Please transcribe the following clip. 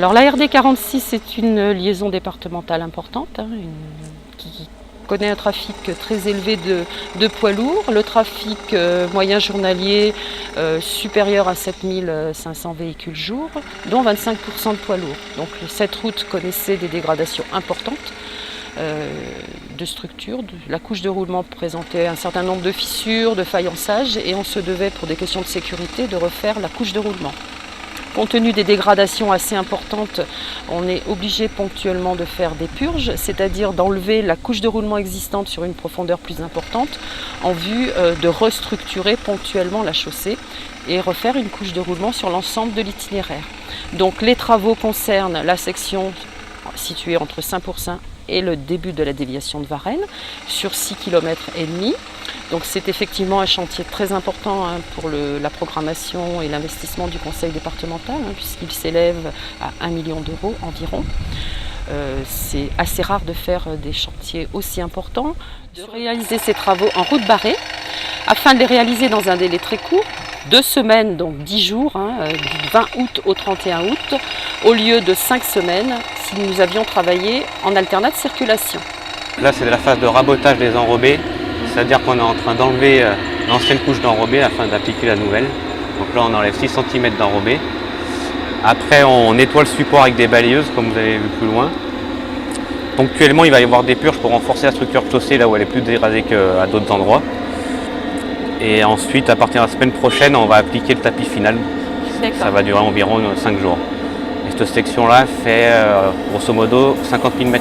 Alors la RD 46 c'est une liaison départementale importante qui connaît un trafic très élevé de poids lourds. Le trafic moyen journalier supérieur à 7500 véhicules jour, dont 25% de poids lourds. Donc cette route connaissait des dégradations importantes de structure. La couche de roulement présentait un certain nombre de fissures, de faïençages et on se devait pour des questions de sécurité de refaire la couche de roulement. Compte tenu des dégradations assez importantes, on est obligé ponctuellement de faire des purges, c'est-à-dire d'enlever la couche de roulement existante sur une profondeur plus importante en vue de restructurer ponctuellement la chaussée et refaire une couche de roulement sur l'ensemble de l'itinéraire. Donc les travaux concernent la section située entre Saint-Pourçain et le début de la déviation de Varennes sur 6,5 km. Donc c'est effectivement un chantier très important pour la programmation et l'investissement du conseil départemental, puisqu'il s'élève à 1 million d'euros environ. C'est assez rare de faire des chantiers aussi importants, de réaliser ces travaux en route barrée, afin de les réaliser dans un délai très court, 2 semaines, donc 10 jours, du 20 août au 31 août, au lieu de 5 semaines si nous avions travaillé en alternate circulation. Là c'est la phase de rabotage des enrobés. C'est-à-dire qu'on est en train d'enlever l'ancienne couche d'enrobé afin d'appliquer la nouvelle. Donc là on enlève 6 cm d'enrobé. Après on nettoie le support avec des balayeuses comme vous avez vu plus loin. Ponctuellement il va y avoir des purges pour renforcer la structure chaussée là où elle est plus dégradée qu'à d'autres endroits. Et ensuite à partir de la semaine prochaine on va appliquer le tapis final. Ça va durer environ 5 jours. Et cette section là fait grosso modo 50 000 m².